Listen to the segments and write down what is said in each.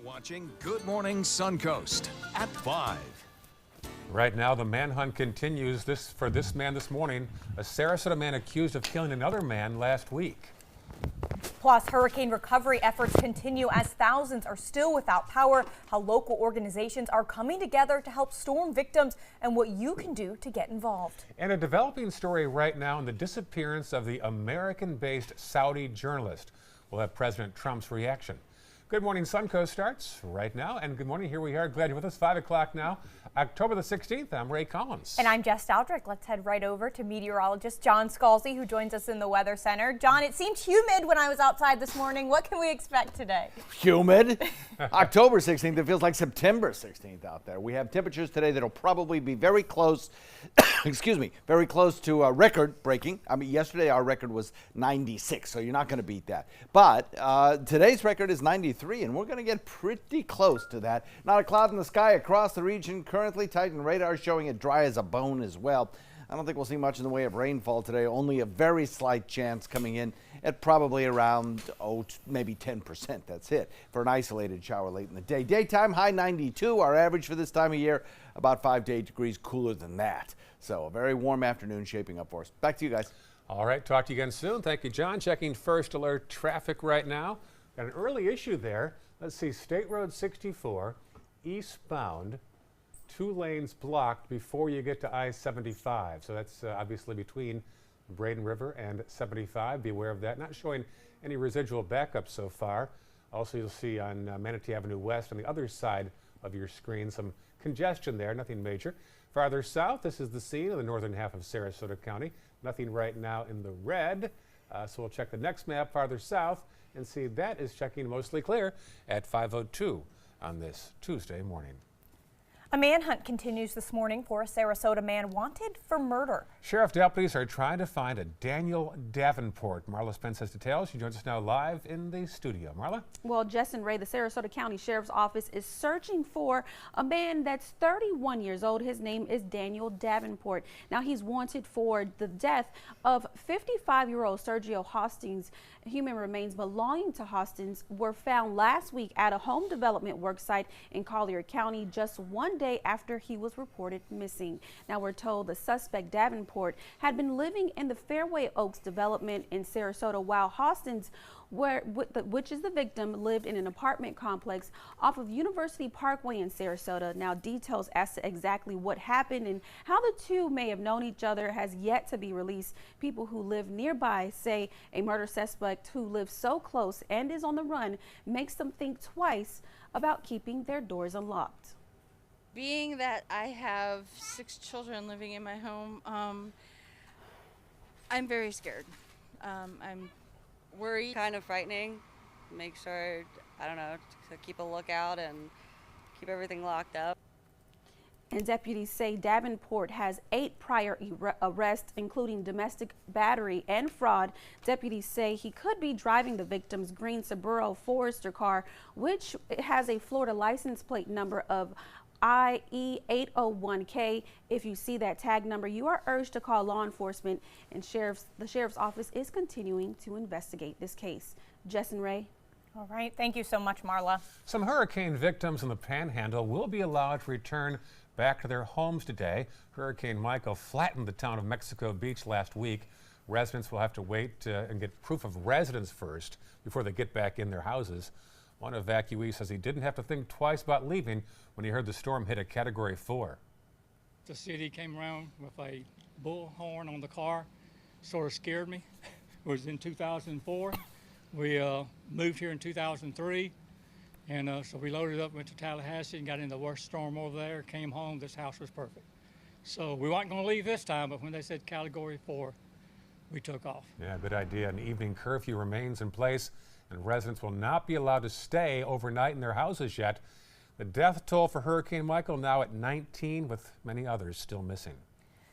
Watching Good Morning Suncoast at 5. Right now, the manhunt continues for this man this morning, a Sarasota man accused of killing another man last week. Plus, hurricane recovery efforts continue as thousands are still without power, how local organizations are coming together to help storm victims, and what you can do to get involved. And a developing story right now on the disappearance of the American-based Saudi journalist. We'll have President Trump's reaction. Good Morning Suncoast starts right now, and good morning, here we are. Glad you're with us. 5 o'clock now, October the 16th. I'm Ray Collins. And I'm Jess Aldrich. Let's head right over to meteorologist John Scalzi, who joins us in the Weather Center. John, it seemed humid when I was outside this morning. What can we expect today? Humid? October 16th, it feels like September 16th out there. We have temperatures today that'll probably be very close, very close to record breaking. I mean, yesterday our record was 96, so you're not going to beat that. But today's record is 93. And we're going to get pretty close to that. Not a cloud in the sky across the region. Currently, Titan radar showing it dry as a bone as well. I don't think we'll see much in the way of rainfall today. Only a very slight chance coming in at probably around, maybe 10%. That's it for an isolated shower late in the day. Daytime high 92. Our average for this time of year, about 5 to 8 degrees cooler than that. So a very warm afternoon shaping up for us. Back to you guys. All right, talk to you again soon. Thank you, John. Checking first alert traffic right now. Got an early issue there. Let's see, State Road 64, eastbound, 2 lanes blocked before you get to I-75. So that's obviously between Braden River and 75. Be aware of that. Not showing any residual backup so far. Also, you'll see on Manatee Avenue West on the other side of your screen some congestion there, nothing major. Farther south, this is the scene of the northern half of Sarasota County. Nothing right now in the red. So we'll check the next map farther south and see that is checking mostly clear at 5:02 on this Tuesday morning. A manhunt continues this morning for a Sarasota man wanted for murder. Sheriff deputies are trying to find a Daniel Davenport. Marla Spence has details. She joins us now live in the studio. Marla? Well, Jess and Ray, the Sarasota County Sheriff's Office is searching for a man that's 31 years old. His name is Daniel Davenport. Now, he's wanted for the death of 55-year-old Sergio Hostings. Human remains belonging to Hostings were found last week at a home development worksite in Collier County, just one day after he was reported missing. Now, we're told the suspect Davenport had been living in the Fairway Oaks development in Sarasota, while Hostings, which is the victim, lived in an apartment complex off of University Parkway in Sarasota. Now, details as to exactly what happened and how the two may have known each other has yet to be released. People who live nearby say a murder suspect who lives so close and is on the run makes them think twice about keeping their doors unlocked. Being that I have 6 children living in my home, I'm very scared. I'm worried. Kind of frightening. Make sure, I don't know, to keep a lookout and keep everything locked up. And deputies say Davenport has 8 prior arrests, including domestic battery and fraud. Deputies say he could be driving the victim's green Subaru Forester car, which has a Florida license plate number of IE801K. If you see that tag number, you are urged to call law enforcement, and the Sheriff's Office is continuing to investigate this case. Jess and Ray. All right. Thank you so much, Marla. Some hurricane victims in the Panhandle will be allowed to return back to their homes today. Hurricane Michael flattened the town of Mexico Beach last week. Residents will have to wait and get proof of residence first before they get back in their houses. One evacuee says he didn't have to think twice about leaving when he heard the storm hit a Category 4. The city came around with a bullhorn on the car, sort of scared me. It was in 2004. We moved here in 2003, and so we loaded up, went to Tallahassee, and got in the worst storm over there. Came home, this house was perfect. So we weren't going to leave this time, but when they said Category 4, we took off. Yeah, good idea. An evening curfew remains in place, and residents will not be allowed to stay overnight in their houses yet. The death toll for Hurricane Michael now at 19, with many others still missing.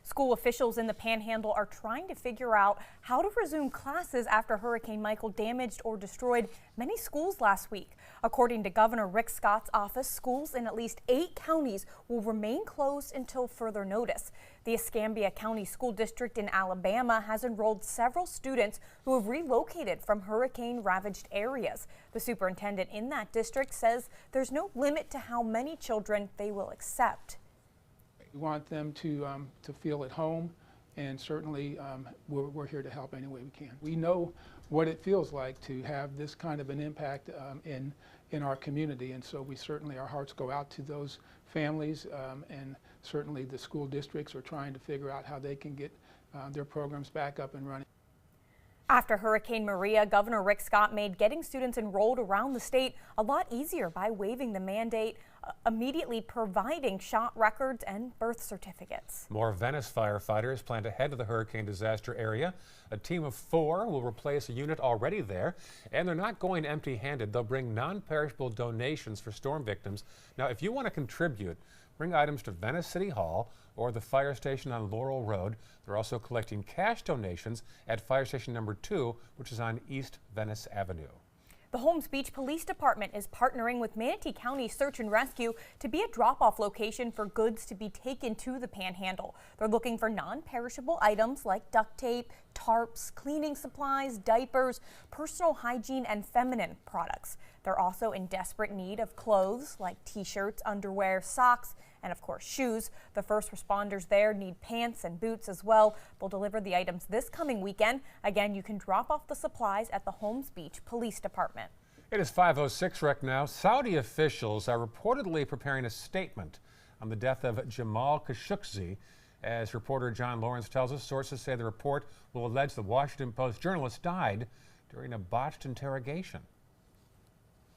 School officials in the Panhandle are trying to figure out how to resume classes after Hurricane Michael damaged or destroyed many schools last week. According to Governor Rick Scott's office, schools in at least 8 counties will remain closed until further notice. The Escambia County School District in Alabama has enrolled several students who have relocated from hurricane-ravaged areas. The superintendent in that district says there's no limit to how many children they will accept. We want them to feel at home, and certainly we're here to help any way we can. We know what it feels like to have this kind of an impact in our community, and so we certainly, our hearts go out to those families, and certainly the school districts are trying to figure out how they can get their programs back up and running. After Hurricane Maria, Governor Rick Scott made getting students enrolled around the state a lot easier by waiving the mandate, immediately providing shot records and birth certificates. More Venice firefighters plan to head to the hurricane disaster area. A team of 4 will replace a unit already there, and they're not going empty-handed. They'll bring non-perishable donations for storm victims. Now, if you want to contribute, bring items to Venice City Hall or the fire station on Laurel Road. They're also collecting cash donations at fire station number 2, which is on East Venice Avenue. The Holmes Beach Police Department is partnering with Manatee County Search and Rescue to be a drop-off location for goods to be taken to the Panhandle. They're looking for non-perishable items like duct tape, tarps, cleaning supplies, diapers, personal hygiene, and feminine products. They're also in desperate need of clothes like t-shirts, underwear, socks, and of course shoes. The first responders there need pants and boots as well. They'll deliver the items this coming weekend. Again, you can drop off the supplies at the Holmes Beach Police Department. It is 5:06 right now. Saudi officials are reportedly preparing a statement on the death of Jamal Khashoggi. As reporter John Lawrence tells us, sources say the report will allege the Washington Post journalist died during a botched interrogation.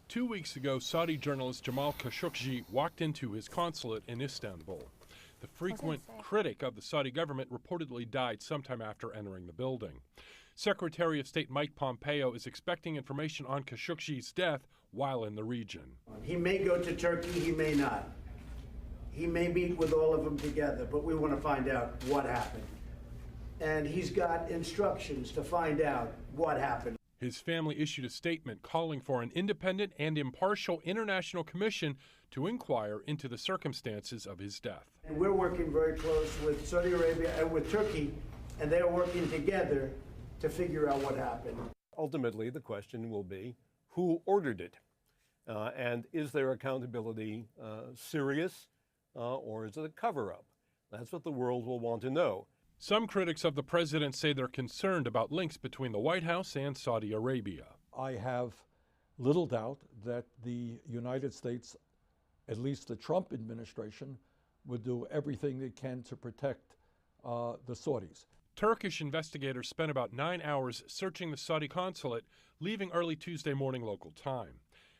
2 weeks ago, Saudi journalist Jamal Khashoggi walked into his consulate in Istanbul. The frequent critic of the Saudi government reportedly died sometime after entering the building. Secretary of State Mike Pompeo is expecting information on Khashoggi's death while in the region. He may go to Turkey, he may not. He may meet with all of them together, but we want to find out what happened. And he's got instructions to find out what happened. His family issued a statement calling for an independent and impartial international commission to inquire into the circumstances of his death. And we're working very close with Saudi Arabia and with Turkey, and they're working together to figure out what happened. Ultimately, the question will be, who ordered it? And is their accountability serious, or is it a cover-up? That's what the world will want to know. Some critics of the president say they're concerned about links between the White House and Saudi Arabia. I have little doubt that the United States, at least the Trump administration, would do everything they can to protect the Saudis. Turkish investigators spent about 9 hours searching the Saudi consulate, leaving early Tuesday morning local time.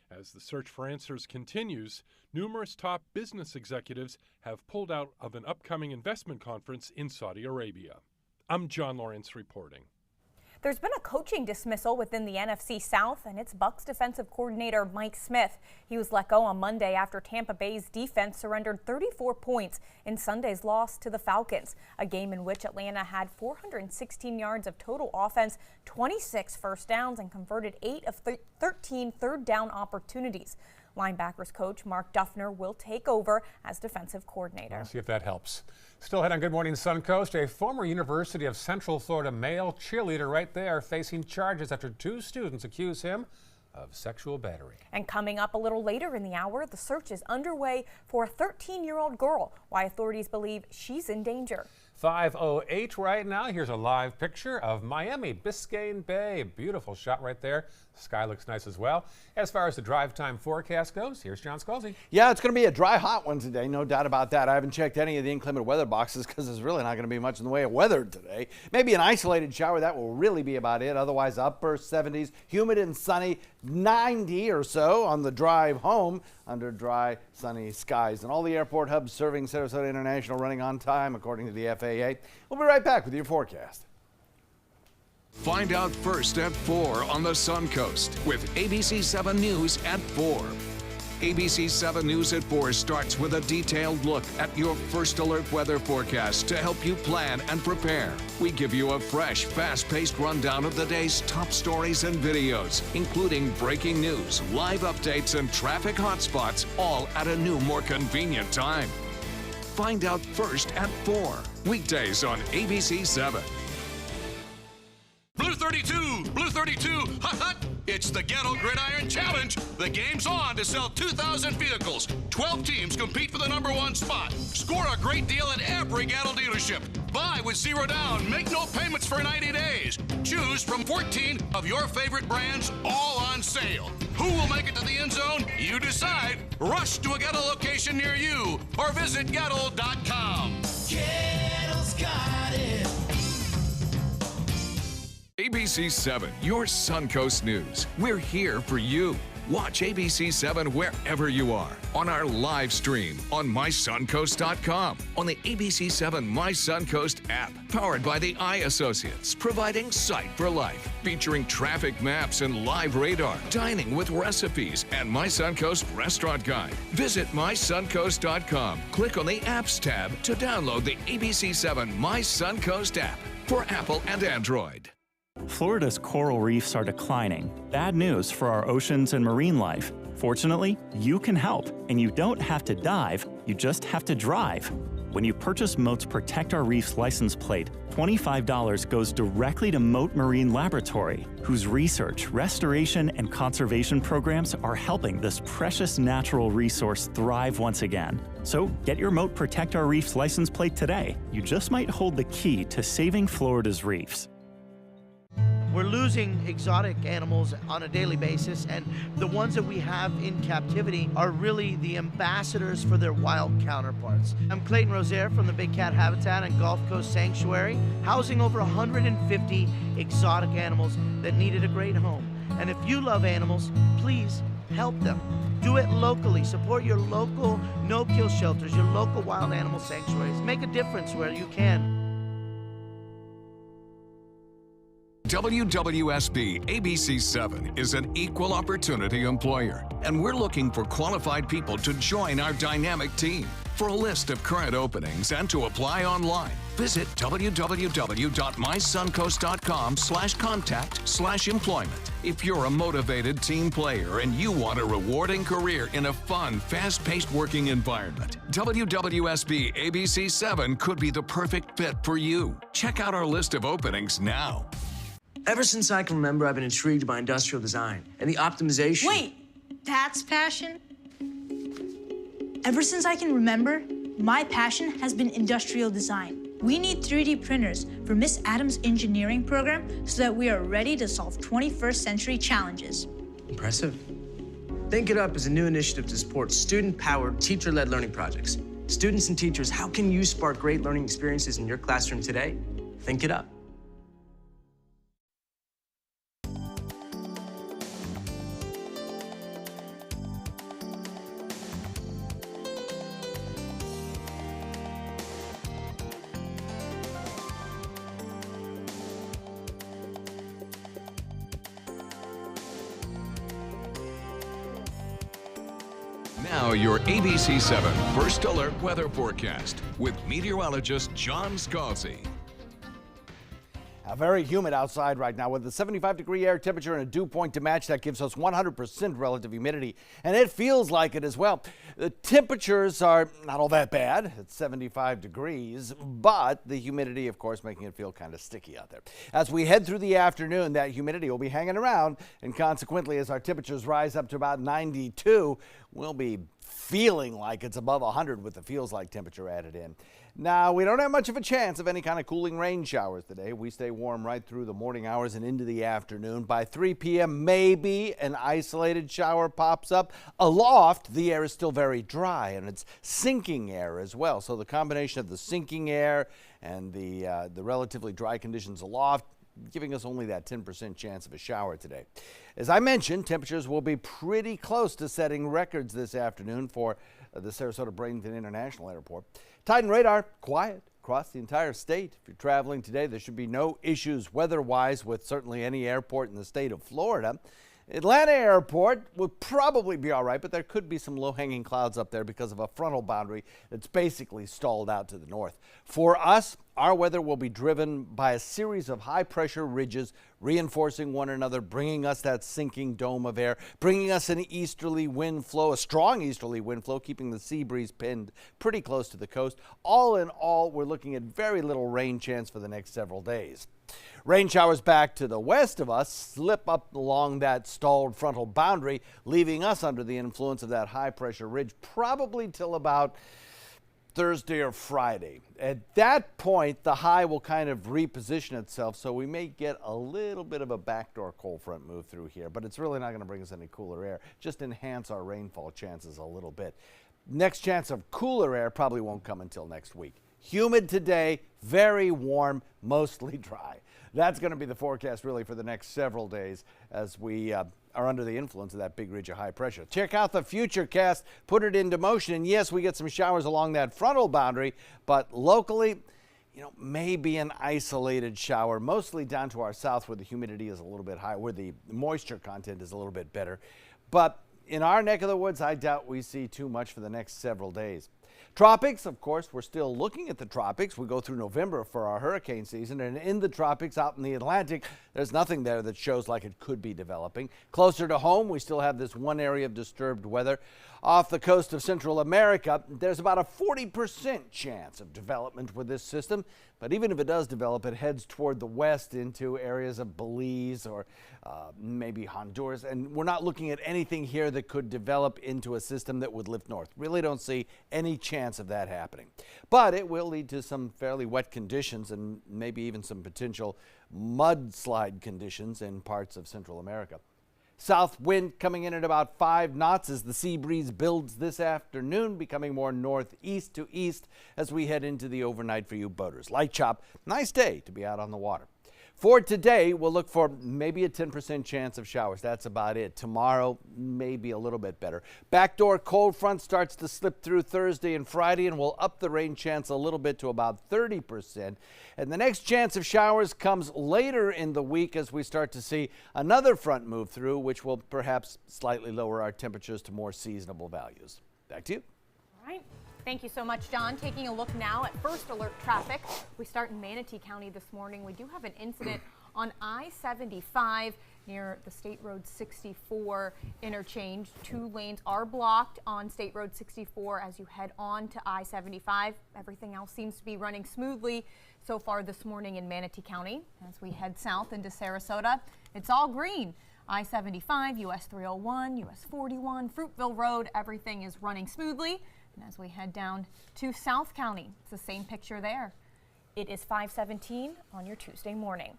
As the search for answers continues, numerous top business executives have pulled out of an upcoming investment conference in Saudi Arabia. I'm John Lawrence reporting. There's been a coaching dismissal within the NFC South, and it's Bucs defensive coordinator Mike Smith. He was let go on Monday after Tampa Bay's defense surrendered 34 points in Sunday's loss to the Falcons, a game in which Atlanta had 416 yards of total offense, 26 first downs, and converted 8 of 13 third down opportunities. Linebackers coach Mark Duffner will take over as defensive coordinator. Let's see if that helps. Still ahead on Good Morning Suncoast, a former University of Central Florida male cheerleader right there facing charges after 2 students accuse him of sexual battery. And coming up a little later in the hour, the search is underway for a 13-year-old girl, why authorities believe she's in danger. 5:08 right now. Here's a live picture of Miami Biscayne Bay. Beautiful shot right there. The sky looks nice as well. As far as the drive time forecast goes, here's John Scalzi. Yeah, it's going to be a dry, hot one today. No doubt about that. I haven't checked any of the inclement weather boxes because there's really not going to be much in the way of weather today. Maybe an isolated shower. That will really be about it. Otherwise, upper 70s, humid and sunny, 90 or so on the drive home under dry, sunny skies. And all the airport hubs serving Sarasota International running on time, according to the FAA. We'll be right back with your forecast. Find out first at 4 on the Suncoast with ABC 7 News at 4. ABC 7 News at 4 starts with a detailed look at your first alert weather forecast to help you plan and prepare. We give you a fresh, fast-paced rundown of the day's top stories and videos, including breaking news, live updates, and traffic hotspots, all at a new, more convenient time. Find out first at 4, weekdays on ABC 7. Blue 32, Blue 32, hot, hot. It's the Gatto Gridiron Challenge. The game's on to sell 2,000 vehicles. 12 teams compete for the #1 spot. Score a great deal at every Gatto dealership. Buy with 0 down. Make no payments for 90 days. Choose from 14 of your favorite brands, all on sale. Who will make it to the end zone? You decide. Rush to a Gatto location near you or visit Gatto.com. Gatto's got it. ABC 7, your Suncoast News. We're here for you. Watch ABC 7 wherever you are, on our live stream, on mysuncoast.com, on the ABC 7 My Suncoast app, powered by the Eye Associates, providing sight for life, featuring traffic maps and live radar, dining with recipes, and My Suncoast Restaurant Guide. Visit mysuncoast.com. Click on the Apps tab to download the ABC 7 My Suncoast app for Apple and Android. Florida's coral reefs are declining. Bad news for our oceans and marine life. Fortunately, you can help, and you don't have to dive, you just have to drive. When you purchase Moat's Protect Our Reefs license plate, $25 goes directly to Moat Marine Laboratory, whose research, restoration, and conservation programs are helping this precious natural resource thrive once again. So get your Moat Protect Our Reefs license plate today. You just might hold the key to saving Florida's reefs. We're losing exotic animals on a daily basis, and the ones that we have in captivity are really the ambassadors for their wild counterparts. I'm Clayton Rozier from the Big Cat Habitat and Gulf Coast Sanctuary, housing over 150 exotic animals that needed a great home. And if you love animals, please help them. Do it locally. Support your local no-kill shelters, your local wild animal sanctuaries. Make a difference where you can. WWSB ABC 7 is an equal opportunity employer, and we're looking for qualified people to join our dynamic team. For a list of current openings and to apply online, visit www.mysuncoast.com/contact/employment. If you're a motivated team player and you want a rewarding career in a fun, fast-paced working environment, WWSB ABC 7 could be the perfect fit for you. Check out our list of openings now. Ever since I can remember, I've been intrigued by industrial design and the optimization. Wait, that's passion? Ever since I can remember, my passion has been industrial design. We need 3D printers for Miss Adams' engineering program so that we are ready to solve 21st century challenges. Impressive. Think It Up is a new initiative to support student-powered, teacher-led learning projects. Students and teachers, how can you spark great learning experiences in your classroom today? Think It Up. Now your ABC 7 First Alert weather forecast with meteorologist John Scalzi. Very humid outside right now with a 75-degree air temperature and a dew point to match. That gives us 100% relative humidity, and it feels like it as well. The temperatures are not all that bad. It's 75 degrees, but the humidity, of course, making it feel kind of sticky out there. As we head through the afternoon, that humidity will be hanging around, and consequently, as our temperatures rise up to about 92, we'll be feeling like it's above 100 with the feels like temperature added in. Now, we don't have much of a chance of any kind of cooling rain showers today. We stay warm right through the morning hours and into the afternoon. By 3 p.m., maybe an isolated shower pops up. Aloft, the air is still very dry, and it's sinking air as well. So the combination of the sinking air and the relatively dry conditions aloft, giving us only that 10% chance of a shower today. As I mentioned, temperatures will be pretty close to setting records this afternoon for the Sarasota-Bradenton International Airport. Tide and radar, quiet across the entire state. If you're traveling today, there should be no issues weather-wise with certainly any airport in the state of Florida. Atlanta Airport will probably be all right, but there could be some low-hanging clouds up there because of a frontal boundary that's basically stalled out to the north. For us, our weather will be driven by a series of high-pressure ridges reinforcing one another, bringing us that sinking dome of air, bringing us an easterly wind flow, a strong easterly wind flow, keeping the sea breeze pinned pretty close to the coast. All in all, we're looking at very little rain chance for the next several days. Rain showers back to the west of us slip up along that stalled frontal boundary, leaving us under the influence of that high-pressure ridge probably till about Thursday or Friday. At that point, the high will kind of reposition itself, so we may get a little bit of a backdoor cold front move through here, but it's really not going to bring us any cooler air, just enhance our rainfall chances a little bit. Next chance of cooler air probably won't come until next week. Humid today, very warm, mostly dry. That's going to be the forecast really for the next several days as we are under the influence of that big ridge of high pressure. Check out the Futurecast, put it into motion, and yes, we get some showers along that frontal boundary, but locally, maybe an isolated shower, mostly down to our south where the humidity is a little bit higher, where the moisture content is a little bit better. But in our neck of the woods, I doubt we see too much for the next several days. Tropics, of course, we're still looking at the tropics. We go through November for our hurricane season, and in the tropics out in the Atlantic, there's nothing there that shows like it could be developing. Closer to home, we still have this one area of disturbed weather. Off the coast of Central America, there's about a 40% chance of development with this system, but even if it does develop, it heads toward the west into areas of Belize or maybe Honduras, and we're not looking at anything here that could develop into a system that would lift north. Really don't see any chance of that happening. But it will lead to some fairly wet conditions and maybe even some potential mudslide conditions in parts of Central America. South wind coming in at about 5 knots as the sea breeze builds this afternoon, becoming more northeast to east as we head into the overnight for you boaters. Light chop, nice day to be out on the water. For today, we'll look for maybe a 10% chance of showers. That's about it. Tomorrow, maybe a little bit better. Backdoor cold front starts to slip through Thursday and Friday, and we'll up the rain chance a little bit to about 30%. And the next chance of showers comes later in the week as we start to see another front move through, which will perhaps slightly lower our temperatures to more seasonable values. Back to you. All right. Thank you so much, John. Taking a look now at first alert traffic. We start in Manatee County this morning. We do have an incident on I-75 near the State Road 64 interchange. 2 lanes are blocked on State Road 64 as you head on to I-75. Everything else seems to be running smoothly so far this morning in Manatee County. As we head south into Sarasota, it's all green. I-75, US 301, US 41, Fruitville Road, everything is running smoothly. And as we head down to South County, it's the same picture there. It is 5:17 on your Tuesday morning.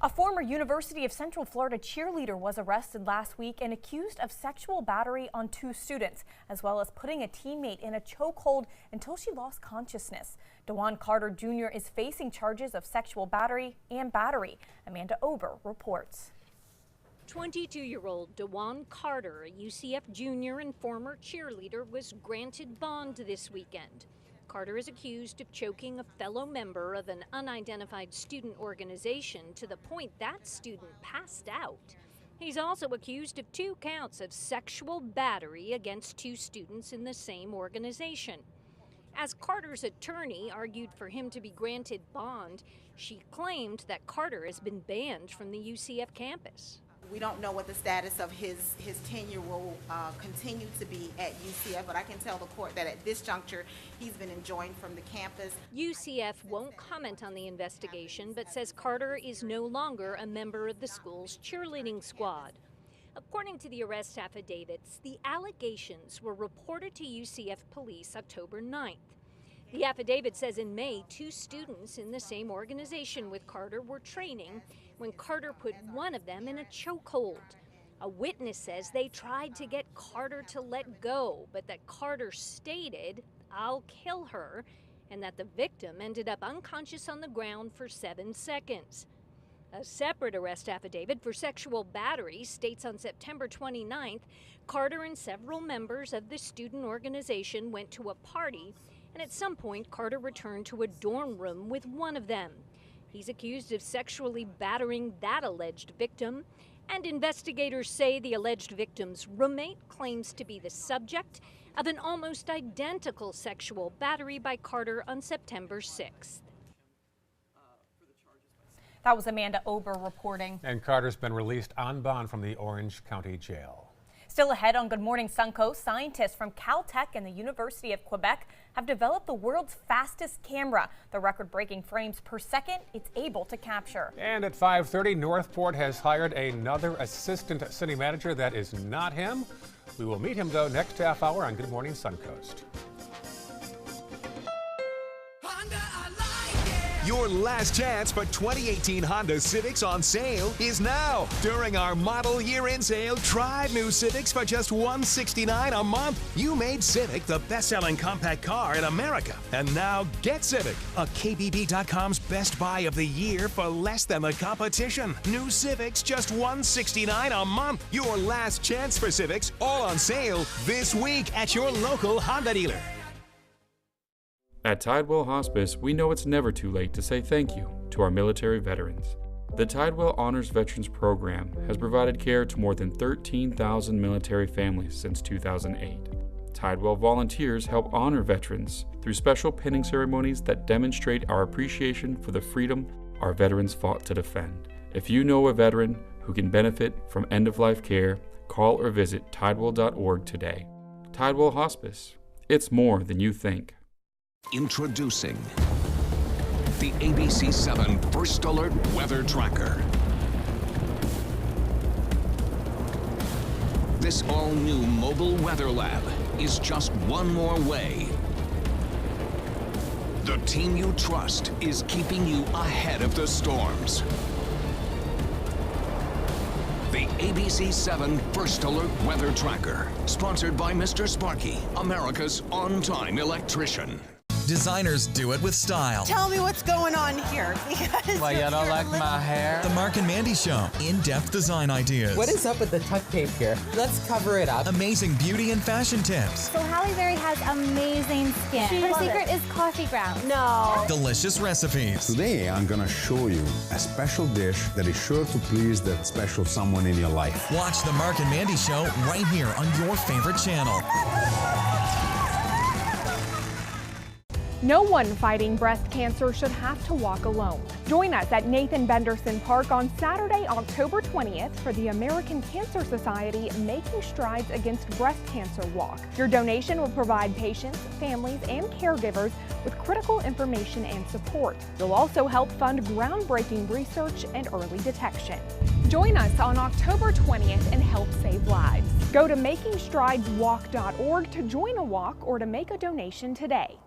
A former University of Central Florida cheerleader was arrested last week and accused of sexual battery on 2 students, as well as putting a teammate in a chokehold until she lost consciousness. DeJuan Carter Jr. is facing charges of sexual battery and battery. Amanda Ober reports. 22-year-old DeJuan Carter, a UCF junior and former cheerleader, was granted bond this weekend. Carter is accused of choking a fellow member of an unidentified student organization to the point that student passed out. He's also accused of 2 counts of sexual battery against 2 students in the same organization. As Carter's attorney argued for him to be granted bond, she claimed that Carter has been banned from the UCF campus. We don't know what the status of his tenure will continue to be at UCF, but I can tell the court that at this juncture, he's been enjoined from the campus. UCF won't comment on the investigation, but says Carter is no longer a member of the school's cheerleading squad. According to the arrest affidavits, the allegations were reported to UCF police October 9th. The affidavit says in May, 2 students in the same organization with Carter were training when Carter put one of them in a chokehold. A witness says they tried to get Carter to let go, but that Carter stated, "I'll kill her," and that the victim ended up unconscious on the ground for 7 seconds. A separate arrest affidavit for sexual battery states on September 29th, Carter and several members of the student organization went to a party, and at some point Carter returned to a dorm room with one of them. He's accused of sexually battering that alleged victim And investigators say the alleged victim's roommate claims to be the subject of an almost identical sexual battery by Carter on September 6th. That was Amanda Ober reporting. And Carter's been released on bond from the Orange County Jail. Still ahead on Good Morning Suncoast, scientists from Caltech and the University of Quebec have developed the world's fastest camera. The record-breaking frames per second it's able to capture. And at 5:30, Northport has hired another assistant city manager that is not him. We will meet him, though, next half hour on Good Morning Suncoast. Your last chance for 2018 Honda Civics on sale is now. During our model year-end sale, drive new Civics for just $169 a month. You made Civic the best-selling compact car in America. And now get Civic, a KBB.com's best buy of the year for less than the competition. New Civics just $169 a month. Your last chance for Civics, all on sale this week at your local Honda dealer. At Tidewell Hospice, we know it's never too late to say thank you to our military veterans. The Tidewell Honors Veterans Program has provided care to more than 13,000 military families since 2008. Tidewell volunteers help honor veterans through special pinning ceremonies that demonstrate our appreciation for the freedom our veterans fought to defend. If you know a veteran who can benefit from end-of-life care, call or visit tidewell.org today. Tidewell Hospice. It's more than you think. Introducing the ABC 7 First Alert Weather Tracker. This all-new mobile weather lab is just one more way. The team you trust is keeping you ahead of the storms. The ABC 7 First Alert Weather Tracker, sponsored by Mr. Sparky, America's on-time electrician. Designers do it with style. Tell me what's going on here. Why, you don't like my hair? The Mark and Mandy Show. In-depth design ideas. What is up with the tuck tape here? Let's cover it up. Amazing beauty and fashion tips. So Halle Berry has amazing skin. Her secret is coffee grounds. No. Delicious recipes. Today, I'm going to show you a special dish that is sure to please that special someone in your life. Watch the Mark and Mandy Show right here on your favorite channel. No one fighting breast cancer should have to walk alone. Join us at Nathan Benderson Park on Saturday, October 20th for the American Cancer Society Making Strides Against Breast Cancer Walk. Your donation will provide patients, families, and caregivers with critical information and support. You'll also help fund groundbreaking research and early detection. Join us on October 20th and help save lives. Go to makingstrideswalk.org to join a walk or to make a donation today.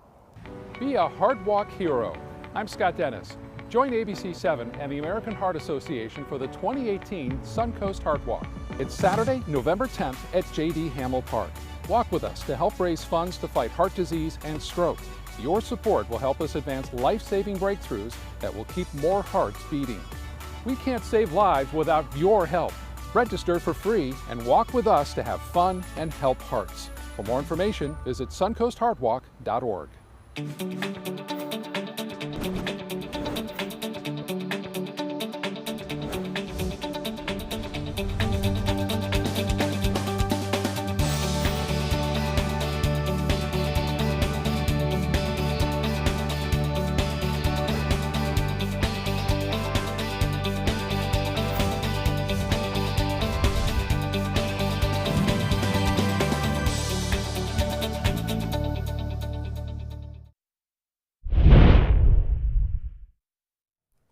Be a Heart Walk hero. I'm Scott Dennis. Join ABC 7 and the American Heart Association for the 2018 Suncoast Heart Walk. It's Saturday, November 10th at J.D. Hamill Park. Walk with us to help raise funds to fight heart disease and stroke. Your support will help us advance life-saving breakthroughs that will keep more hearts beating. We can't save lives without your help. Register for free and walk with us to have fun and help hearts. For more information, visit suncoastheartwalk.org.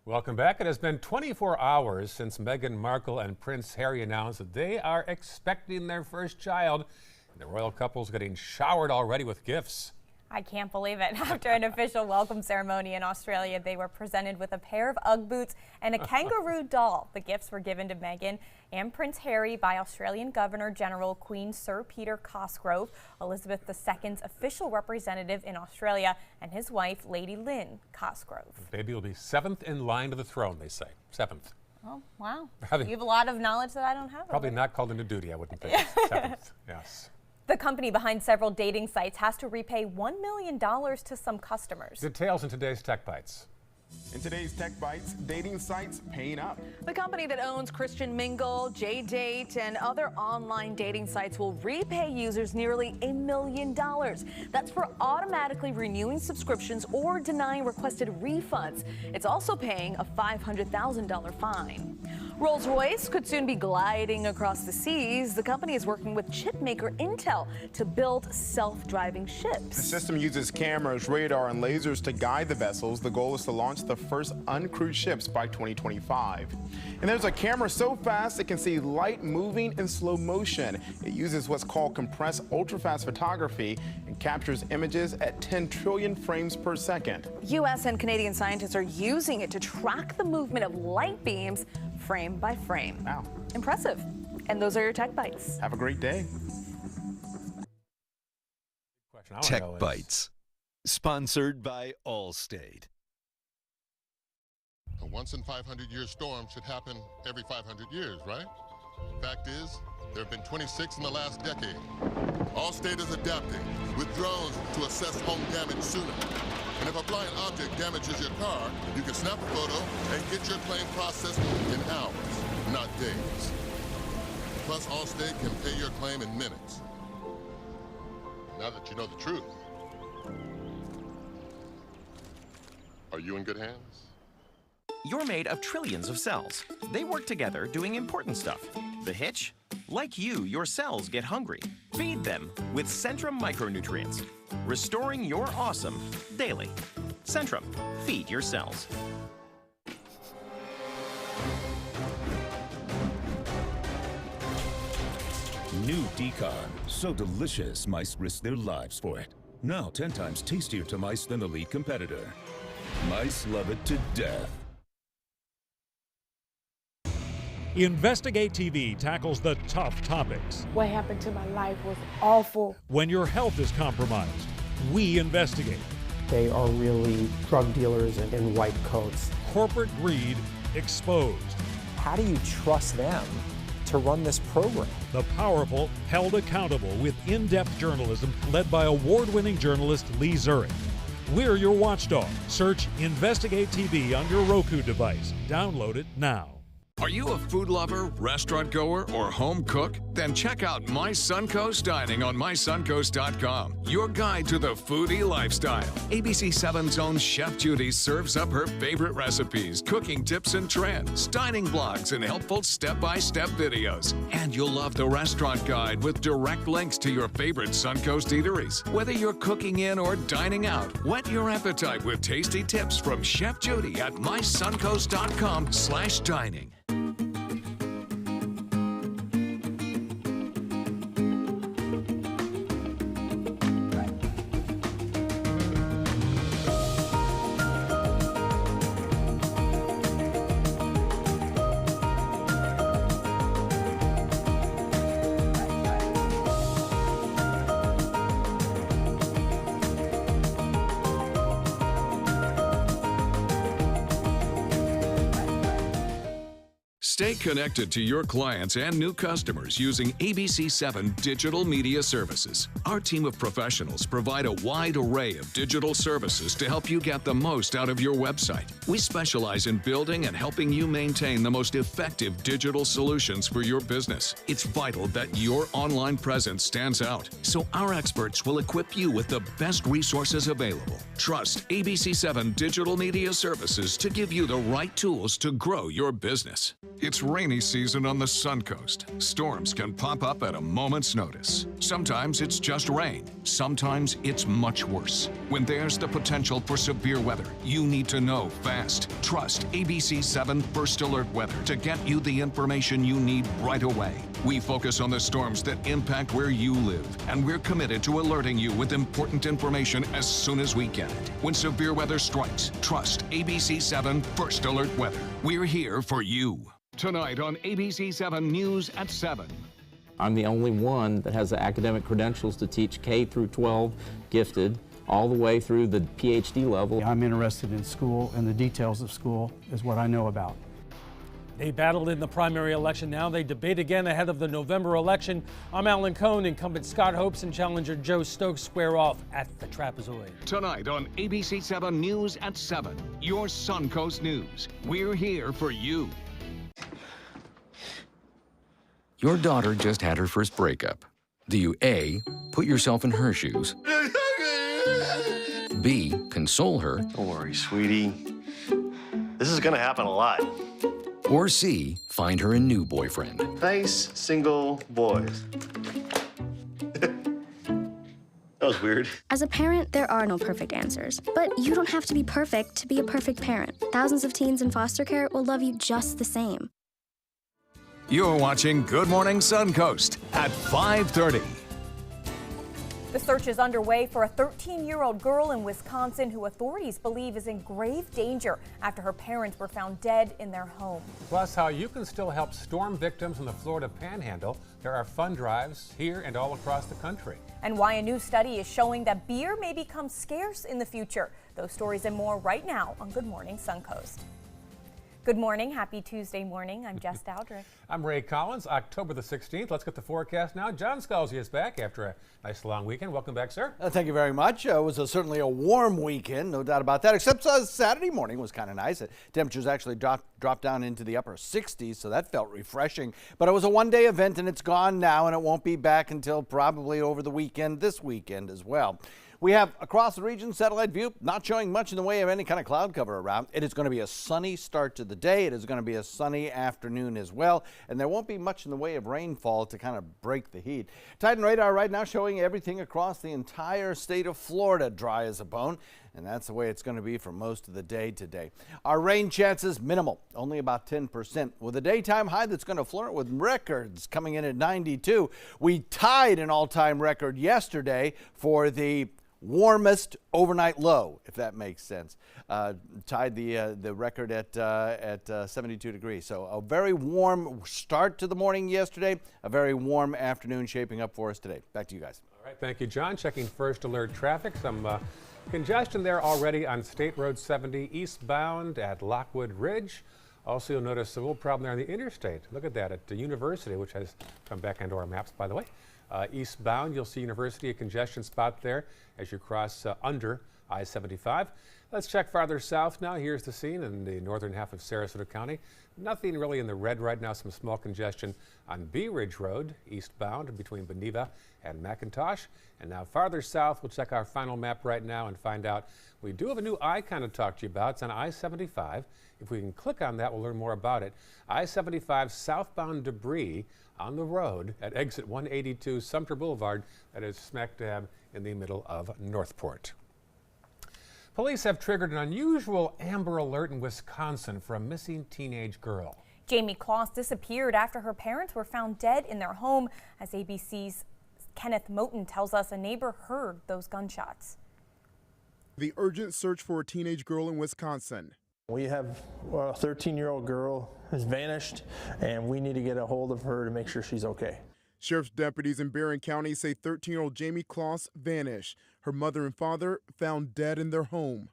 Welcome back. It has been 24 hours since Meghan Markle and Prince Harry announced that they are expecting their first child. The royal couple's getting showered already with gifts. I can't believe it. After an official welcome ceremony in Australia, they were presented with a pair of Ugg boots and a kangaroo doll. The gifts were given to Meghan and Prince Harry by Australian Governor-General Queen Sir Peter Cosgrove, Elizabeth II's official representative in Australia, and his wife, Lady Lynn Cosgrove. The baby will be 7th in line to the throne, they say. 7th. Oh, wow. Probably, you have a lot of knowledge that I don't have. Probably not called into duty, I wouldn't think. 7th, yes. The company behind several dating sites has to repay $1 million to some customers. Details in today's Tech Bites. In today's Tech Bites, dating sites paying up. The company that owns Christian Mingle, JDate, and other online dating sites will repay users nearly $1 million. That's for automatically renewing subscriptions or denying requested refunds. It's also paying a $500,000 fine. Rolls-Royce could soon be gliding across the seas. The company is working with chipmaker Intel to build self-driving ships. The system uses cameras, radar, and lasers to guide the vessels. The goal is to launch the first uncrewed ships by 2025. And there's a camera so fast it can see light moving in slow motion. It uses what's called compressed ultra-fast photography and captures images at 10 trillion frames per second. U.S. and Canadian scientists are using it to track the movement of light beams frame by frame. Wow. Impressive. And those are your Tech Bites. Have a great day. Tech Bites, sponsored by Allstate. A once in 500-year storm should happen every 500 years, right? Fact is, there have been 26 in the last decade. Allstate is adapting with drones to assess home damage sooner. And if a flying object damages your car, you can snap a photo and get your claim processed in hours, not days. Plus, Allstate can pay your claim in minutes. Now that you know the truth, are you in good hands? You're made of trillions of cells. They work together doing important stuff. The hitch? Like you, your cells get hungry. Feed them with Centrum micronutrients, restoring your awesome daily. Centrum, feed your cells. New Decon. So delicious, mice risk their lives for it. Now 10 times tastier to mice than the lead competitor. Mice love it to death. Investigate TV tackles the tough topics. What happened to my life was awful. When your health is compromised, we investigate. They are really drug dealers in white coats. Corporate greed exposed. How do you trust them to run this program? The powerful held accountable with in-depth journalism led by award-winning journalist Lee Zurich. We're your watchdog. Search Investigate TV on your Roku device. Download it now. Are you a food lover, restaurant goer, or home cook? Then check out My Suncoast Dining on mysuncoast.com, your guide to the foodie lifestyle. ABC 7's own Chef Judy serves up her favorite recipes, cooking tips and trends, dining blogs, and helpful step-by-step videos. And you'll love the restaurant guide with direct links to your favorite Suncoast eateries. Whether you're cooking in or dining out, whet your appetite with tasty tips from Chef Judy at mysuncoast.com/dining. Stay connected to your clients and new customers using ABC7 Digital Media Services. Our team of professionals provide a wide array of digital services to help you get the most out of your website. We specialize in building and helping you maintain the most effective digital solutions for your business. It's vital that your online presence stands out, so our experts will equip you with the best resources available. Trust ABC7 Digital Media Services to give you the right tools to grow your business. It's rainy season on the Suncoast. Storms can pop up at a moment's notice. Sometimes it's just rain. Sometimes it's much worse. When there's the potential for severe weather, you need to know fast. Trust ABC 7 First Alert Weather to get you the information you need right away. We focus on the storms that impact where you live, and we're committed to alerting you with important information as soon as we get it. When severe weather strikes, trust ABC 7 First Alert Weather. We're here for you. Tonight on ABC 7 News at 7. I'm the only one that has the academic credentials to teach K through 12 gifted all the way through the PhD level. I'm interested in school, and the details of school is what I know about. They battled in the primary election. Now they debate again ahead of the November election. I'm Alan Cohn. Incumbent Scott Hopes and challenger Joe Stokes square off at the Trapezoid. Tonight on ABC 7 News at 7, your Suncoast News. We're here for you. Your daughter just had her first breakup. Do you A, put yourself in her shoes? B, console her? Don't worry, sweetie. This is gonna happen a lot. Or C, find her a new boyfriend? Nice single boys. That was weird. As a parent, there are no perfect answers. But you don't have to be perfect to be a perfect parent. Thousands of teens in foster care will love you just the same. You're watching Good Morning Suncoast at 5:30. The search is underway for a 13-year-old girl in Wisconsin who authorities believe is in grave danger after her parents were found dead in their home. Plus, how you can still help storm victims in the Florida Panhandle. There are fund drives here and all across the country. And why a new study is showing that beer may become scarce in the future. Those stories and more right now on Good Morning Suncoast. Good morning. Happy Tuesday morning. I'm Jess Dowdrick. I'm Ray Collins. October the 16th. Let's get the forecast now. John Scalzi is back after a nice long weekend. Welcome back, sir. Thank you very much. It was certainly a warm weekend, no doubt about that, except Saturday morning was kind of nice. Temperatures actually dropped down into the upper 60s, so that felt refreshing. But it was a one-day event, and it's gone now, and it won't be back until probably over the weekend, this weekend as well. We have across the region satellite view not showing much in the way of any kind of cloud cover around. It is going to be a sunny start to the day. It is going to be a sunny afternoon as well. And there won't be much in the way of rainfall to kind of break the heat. Titan radar right now showing everything across the entire state of Florida dry as a bone. And that's the way it's going to be for most of the day today. Our rain chances minimal, only about 10%, with a daytime high that's going to flirt with records coming in at 92. We tied an all-time record yesterday for the warmest overnight low, if that makes sense. Tied the record at 72 degrees. So a very warm start to the morning yesterday, a very warm afternoon shaping up for us today. Back to you guys. All right, thank you, John. Checking first alert traffic. Some congestion there already on State Road 70 eastbound at Lockwood Ridge. Also, you'll notice a little problem there on the interstate. Look at that at the University, which has come back into our maps, by the way. Eastbound, you'll see University, a congestion spot there as you cross under I-75. Let's check farther south now. Here's the scene in the northern half of Sarasota County. Nothing really in the red right now, some small congestion on Bee Ridge Road, eastbound between Beneva and McIntosh. And now farther south, we'll check our final map right now and find out. We do have a new icon to talk to you about. It's on I-75. If we can click on that, we'll learn more about it. I-75 southbound debris on the road at exit 182 Sumter Boulevard, that is smack dab in the middle of Northport. Police have triggered an unusual Amber Alert in Wisconsin for a missing teenage girl. Jamie Kloss disappeared after her parents were found dead in their home. As ABC's Kenneth Moten tells us, a neighbor heard those gunshots. The urgent search for a teenage girl in Wisconsin. We have a 13-year-old girl who's vanished, and we need to get a hold of her to make sure she's okay. Sheriff's deputies in Barron County say 13-year-old Jamie Kloss vanished. Her mother and father found dead in their home.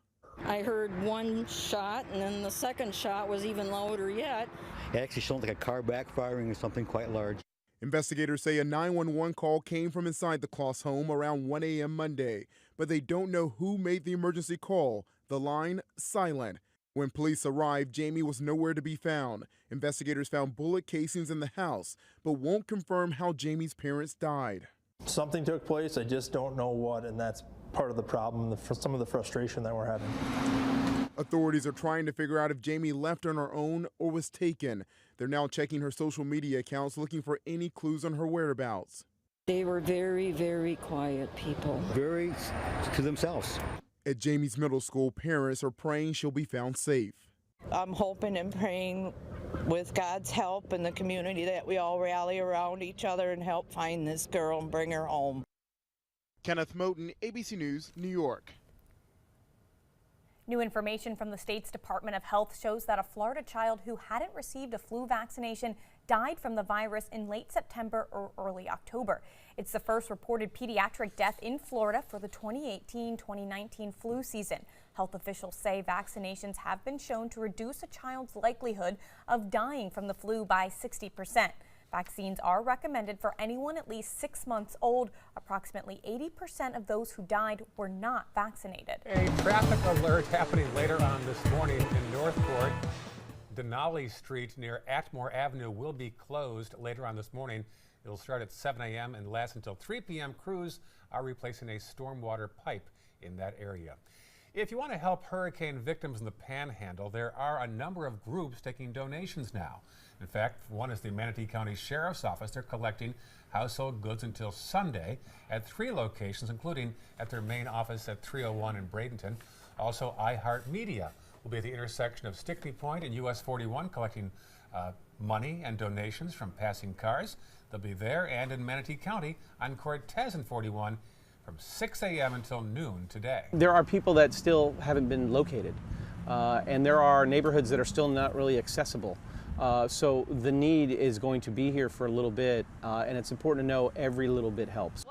I heard one shot, and then the second shot was even louder yet. It actually sounded like a car backfiring or something quite large. Investigators say a 911 call came from inside the Kloss home around 1 a.m. Monday, but they don't know who made the emergency call. The line silent. When police arrived, Jamie was nowhere to be found. Investigators found bullet casings in the house, but won't confirm how Jamie's parents died. Something took place, I just don't know what, and that's part of the problem, some of the frustration that we're having. Authorities are trying to figure out if Jamie left on her own or was taken. They're now checking her social media accounts, looking for any clues on her whereabouts. They were very, very quiet people. Very to themselves. At Jamie's middle school, parents are praying she'll be found safe. I'm hoping and praying with God's help and the community that we all rally around each other and help find this girl and bring her home. Kenneth Moten, ABC News, New York. New information from the state's Department of Health shows that a Florida child who hadn't received a flu vaccination died from the virus in late September or early October. It's the first reported pediatric death in Florida for the 2018-2019 flu season. Health officials say vaccinations have been shown to reduce a child's likelihood of dying from the flu by 60%. Vaccines are recommended for anyone at least 6 months old. Approximately 80% of those who died were not vaccinated. A traffic alert happening later on this morning in Northport. Denali Street near Atmore Avenue will be closed later on this morning. It'll start at 7 a.m. and last until 3 p.m. Crews are replacing a stormwater pipe in that area. If you want to help hurricane victims in the Panhandle, there are a number of groups taking donations now. In fact, one is the Manatee County Sheriff's Office. They're collecting household goods until Sunday at 3 locations, including at their main office at 301 in Bradenton. Also, iHeartMedia will be at the intersection of Stickney Point and US 41 collecting money and donations from passing cars. They'll be there and in Manatee County on Cortez and 41 from 6 a.m. until noon today. There are people that still haven't been located, and there are neighborhoods that are still not really accessible. So the need is going to be here for a little bit, and it's important to know every little bit helps.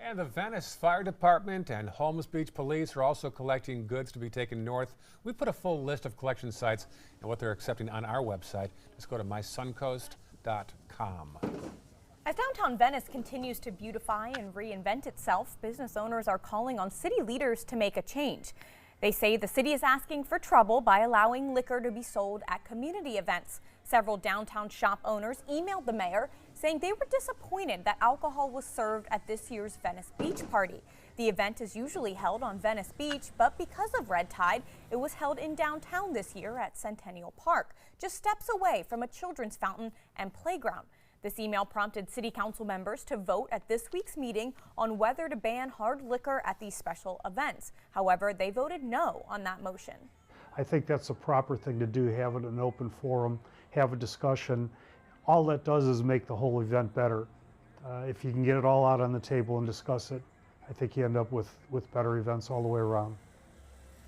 And the Venice Fire Department and Holmes Beach Police are also collecting goods to be taken north. We put a full list of collection sites and what they're accepting on our website. Just go to mysuncoast.com. As downtown Venice continues to beautify and reinvent itself, business owners are calling on city leaders to make a change. They say the city is asking for trouble by allowing liquor to be sold at community events. Several downtown shop owners emailed the mayor saying they were disappointed that alcohol was served at this year's Venice Beach party. The event is usually held on Venice Beach, but because of red tide, it was held in downtown this year at Centennial Park, just steps away from a children's fountain and playground. This email prompted city council members to vote at this week's meeting on whether to ban hard liquor at these special events. However, they voted no on that motion. I think that's the proper thing to do, have it an open forum, have a discussion. All that does is make the whole event better. If you can get it all out on the table and discuss it, I think you end up with better events all the way around.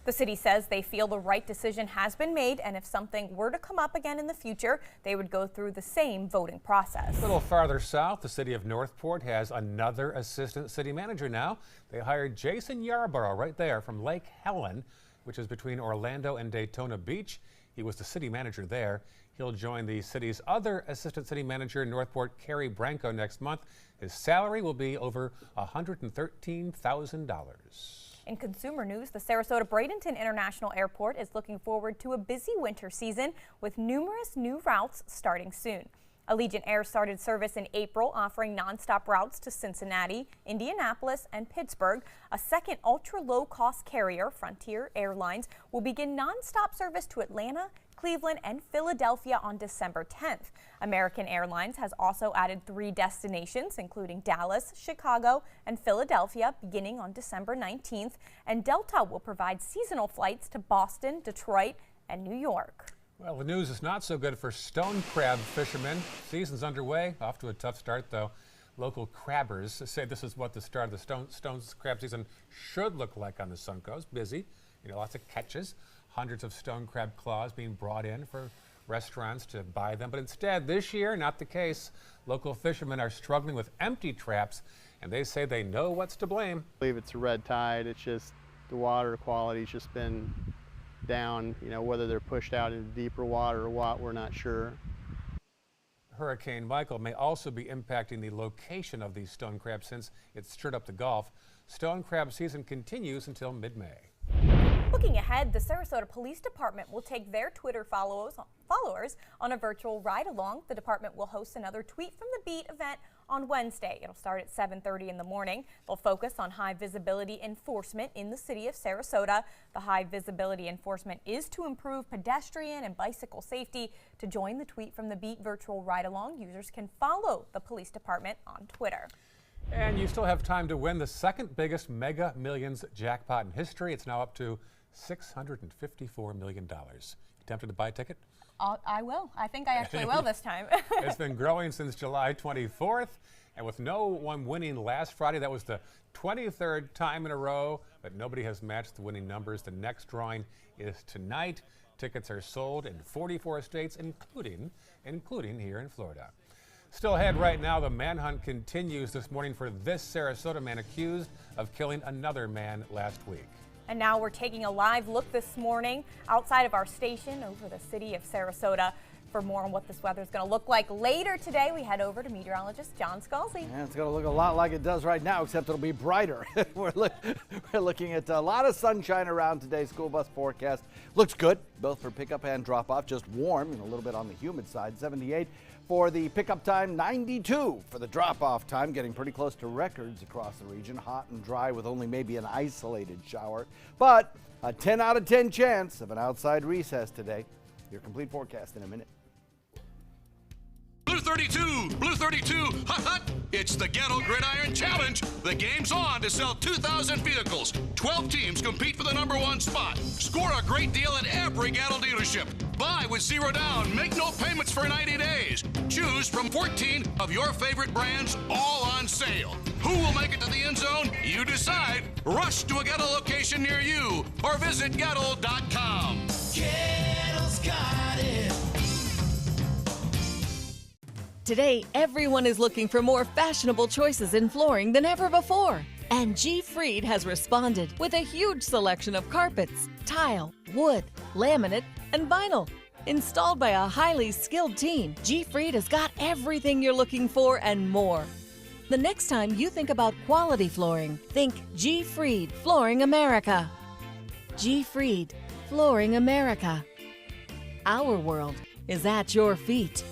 The city says they feel the right decision has been made, and if something were to come up again in the future, they would go through the same voting process. A little farther south, the city of Northport has another assistant city manager now. They hired Jason Yarborough right there from Lake Helen, which is between Orlando and Daytona Beach. He was the city manager there. He'll join the city's other assistant city manager in Northport, Carrie Branco, next month. His salary will be over $113,000. In consumer news, the Sarasota Bradenton International Airport is looking forward to a busy winter season with numerous new routes starting soon. Allegiant Air started service in April, offering nonstop routes to Cincinnati, Indianapolis, and Pittsburgh. A second ultra-low-cost carrier, Frontier Airlines, will begin nonstop service to Atlanta, Cleveland, and Philadelphia on December 10th. American Airlines has also added 3 destinations, including Dallas, Chicago, and Philadelphia, beginning on December 19th. And Delta will provide seasonal flights to Boston, Detroit, and New York. Well, the news is not so good for stone crab fishermen. Season's underway, off to a tough start, though. Local crabbers say this is what the start of the stone crab season should look like on the Suncoast. Busy, lots of catches. Hundreds of stone crab claws being brought in for restaurants to buy them. But instead, this year, not the case. Local fishermen are struggling with empty traps, and they say they know what's to blame. I believe it's a red tide. It's just the water quality's just been down. Whether they're pushed out into deeper water or what, we're not sure. Hurricane Michael may also be impacting the location of these stone crabs since it stirred up the Gulf. Stone crab season continues until mid-May. Looking ahead, the Sarasota Police Department will take their Twitter followers on a virtual ride-along. The department will host another Tweet from the Beat event on Wednesday. It'll start at 7:30 in the morning. They'll focus on high visibility enforcement in the city of Sarasota. The high visibility enforcement is to improve pedestrian and bicycle safety. To join the Tweet from the Beat virtual ride-along, users can follow the police department on Twitter. And you still have time to win the second biggest Mega Millions jackpot in history. It's now up to $654 million. You tempted to buy a ticket? I will. I think I actually will this time. It's been growing since July 24th, and with no one winning last Friday, that was the 23rd time in a row that nobody has matched the winning numbers. The next drawing is tonight. Tickets are sold in 44 states, including here in Florida. Still ahead right now, the manhunt continues this morning for this Sarasota man accused of killing another man last week. And now we're taking a live look this morning outside of our station over the city of Sarasota. For more on what this weather is going to look like later today, we head over to meteorologist John Scalzi. Yeah, it's going to look a lot like it does right now, except it'll be brighter. We're looking at a lot of sunshine around today's school bus forecast. Looks good, both for pickup and drop-off. Just warm and a little bit on the humid side. 78 for the pickup time, 92 for the drop-off time. Getting pretty close to records across the region. Hot and dry with only maybe an isolated shower. But a 10 out of 10 chance of an outside recess today. Your complete forecast in a minute. Blue 32, Blue 32, hot, hot. It's the Gatto Gridiron Challenge. The game's on to sell 2,000 vehicles. 12 teams compete for the #1 spot. Score a great deal at every Gatto dealership. Buy with 0 down. Make no payments for 90 days. Choose from 14 of your favorite brands, all on sale. Who will make it to the end zone? You decide. Rush to a Gatto location near you or visit Gatto.com. Gatto's got it. Today, everyone is looking for more fashionable choices in flooring than ever before. And G. Fried has responded with a huge selection of carpets, tile, wood, laminate, and vinyl. Installed by a highly skilled team, G. Fried has got everything you're looking for and more. The next time you think about quality flooring, think G. Fried Flooring America. G. Fried Flooring America. Our world is at your feet.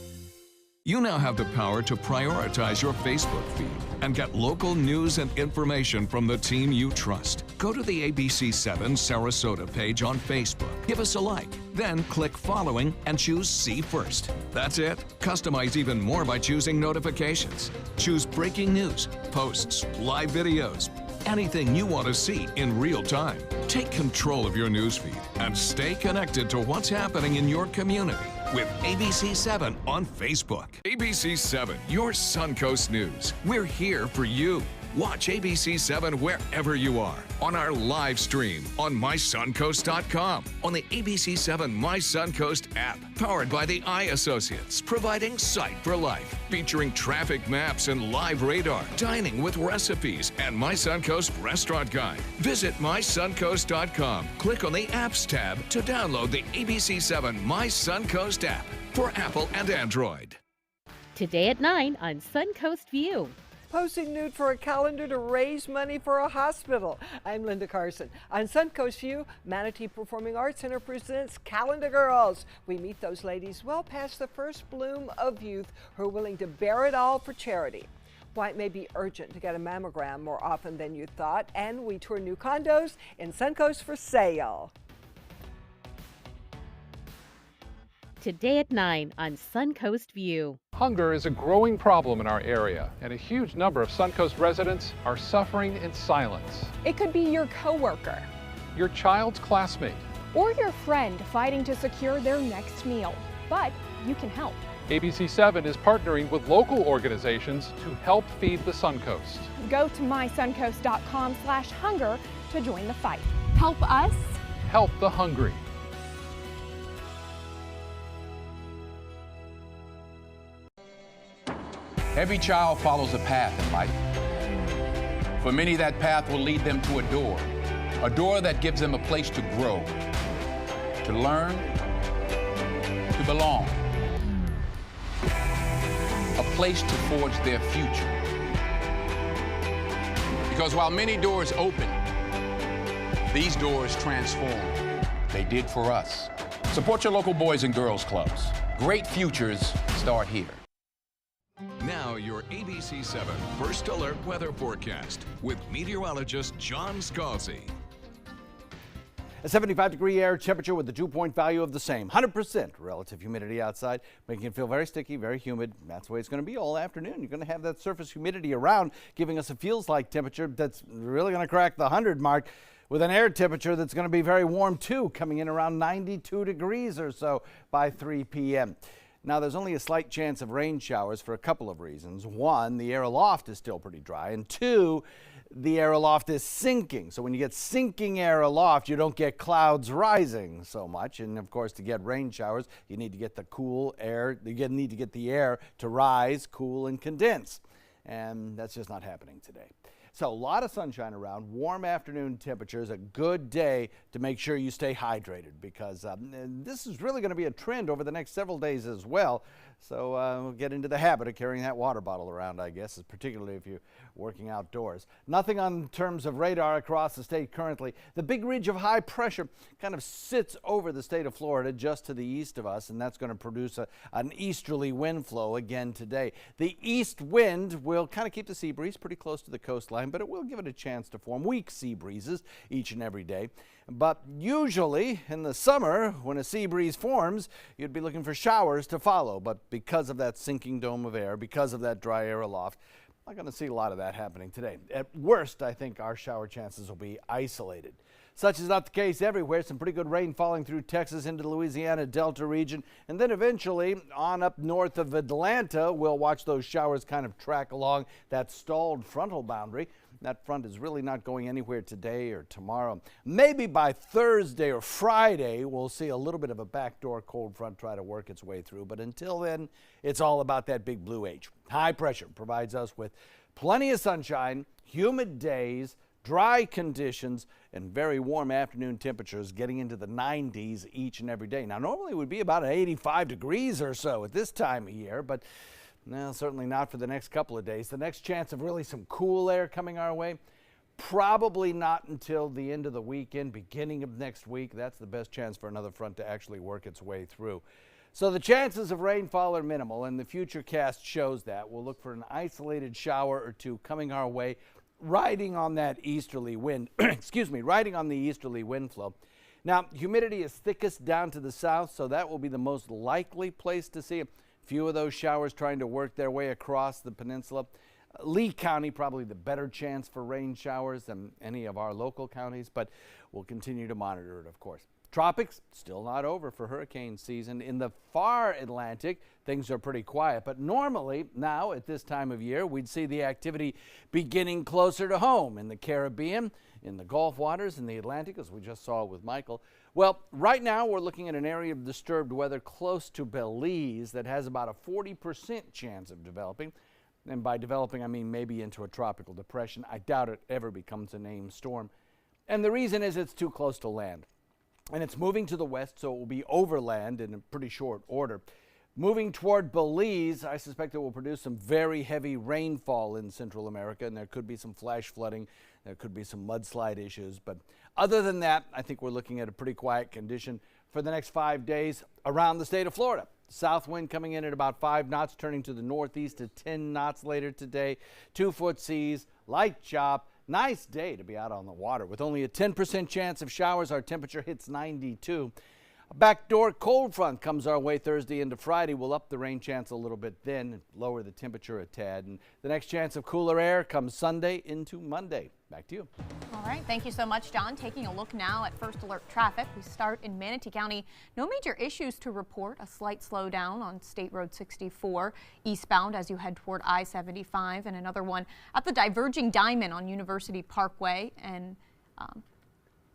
You now have the power to prioritize your Facebook feed and get local news and information from the team you trust. Go to the ABC7 Sarasota page on Facebook. Give us a like, then click following and choose See First. That's it. Customize even more by choosing notifications. Choose breaking news, posts, live videos, anything you want to see in real time. Take control of your newsfeed and stay connected to what's happening in your community with ABC7 on Facebook. ABC7, your Suncoast News. We're here for you. Watch ABC7 wherever you are, on our live stream, on mysuncoast.com, on the ABC7 My Suncoast app, powered by the Eye Associates, providing sight for life, featuring traffic maps and live radar, dining with recipes, and My Suncoast Restaurant Guide. Visit mysuncoast.com. Click on the Apps tab to download the ABC7 My Suncoast app for Apple and Android. Today at 9 on Suncoast View. Posting nude for a calendar to raise money for a hospital. I'm Linda Carson. On Suncoast View, Manatee Performing Arts Center presents Calendar Girls. We meet those ladies well past the first bloom of youth who are willing to bear it all for charity. Why it may be urgent to get a mammogram more often than you thought, and we tour new condos in Suncoast for sale. Today at 9 on Suncoast View. Hunger is a growing problem in our area, and a huge number of Suncoast residents are suffering in silence. It could be your coworker, your child's classmate, or your friend fighting to secure their next meal. But you can help. ABC7 is partnering with local organizations to help feed the Suncoast. Go to mysuncoast.com/hunger to join the fight. Help us. Help the hungry. Every child follows a path in life. For many, that path will lead them to a door that gives them a place to grow, to learn, to belong, a place to forge their future. Because while many doors open, these doors transform. They did for us. Support your local Boys and Girls Clubs. Great futures start here. Now your ABC7 First Alert weather forecast with meteorologist John Scalzi. A 75-degree air temperature with the dew point value of the same. 100% relative humidity outside, making it feel very sticky, very humid. That's the way it's going to be all afternoon. You're going to have that surface humidity around, giving us a feels-like temperature that's really going to crack the 100 mark, with an air temperature that's going to be very warm too, coming in around 92 degrees or so by 3 p.m. Now, there's only a slight chance of rain showers for a couple of reasons. One, the air aloft is still pretty dry, and two, the air aloft is sinking. So when you get sinking air aloft, you don't get clouds rising so much. And of course, to get rain showers, you need to get the cool air. You need to get the air to rise, cool, and condense. And that's just not happening today. So a lot of sunshine around, warm afternoon temperatures, a good day to make sure you stay hydrated, because this is really going to be a trend over the next several days as well. So we'll get into the habit of carrying that water bottle around, I guess, particularly if you're working outdoors. Nothing on terms of radar across the state currently. The big ridge of high pressure kind of sits over the state of Florida just to the east of us, and that's going to produce an easterly wind flow again today. The east wind will kind of keep the sea breeze pretty close to the coastline, but it will give it a chance to form weak sea breezes each and every day. But usually in the summer, when a sea breeze forms, you'd be looking for showers to follow. But because of that sinking dome of air, because of that dry air aloft, I'm not going to see a lot of that happening today. At worst, I think our shower chances will be isolated. Such is not the case everywhere. Some pretty good rain falling through Texas into the Louisiana Delta region. And then eventually on up north of Atlanta, we'll watch those showers kind of track along that stalled frontal boundary. That front is really not going anywhere today or tomorrow. Maybe by Thursday or Friday, we'll see a little bit of a backdoor cold front try to work its way through. But until then, it's all about that big blue H. High pressure provides us with plenty of sunshine, humid days, dry conditions, and very warm afternoon temperatures getting into the 90s each and every day. Now, normally it would be about 85 degrees or so at this time of year, but no, certainly not for the next couple of days. The next chance of really some cool air coming our way, probably not until the end of the weekend, beginning of next week. That's the best chance for another front to actually work its way through. So the chances of rainfall are minimal, and the futurecast shows that. We'll look for an isolated shower or two coming our way, riding on that easterly wind, riding on the easterly wind flow. Now, humidity is thickest down to the south, so that will be the most likely place to see it. Few of those showers trying to work their way across the peninsula. Lee County, probably the better chance for rain showers than any of our local counties, but we'll continue to monitor it, of course. Tropics, still not over for hurricane season. In the far Atlantic, things are pretty quiet, but normally now at this time of year, we'd see the activity beginning closer to home in the Caribbean, in the Gulf waters, in the Atlantic, as we just saw with Michael. Well, right now we're looking at an area of disturbed weather close to Belize that has about a 40% chance of developing. And by developing, I mean maybe into a tropical depression. I doubt it ever becomes a named storm. And the reason is it's too close to land. And it's moving to the west, so it will be overland in a pretty short order. Moving toward Belize, I suspect it will produce some very heavy rainfall in Central America, and there could be some flash flooding. There could be some mudslide issues. But other than that, I think we're looking at a pretty quiet condition for the next 5 days around the state of Florida. South wind coming in at about 5 knots, turning to the northeast to 10 knots later today. 2-foot seas, light chop. Nice day to be out on the water. With only a 10% chance of showers, our temperature hits 92. A backdoor cold front comes our way Thursday into Friday. We'll up the rain chance a little bit then and lower the temperature a tad. And the next chance of cooler air comes Sunday into Monday. Back to you. All right. Thank you so much, John. Taking a look now at first alert traffic. We start in Manatee County. No major issues to report. A slight slowdown on State Road 64 eastbound as you head toward I-75, and another one at the diverging diamond on University Parkway and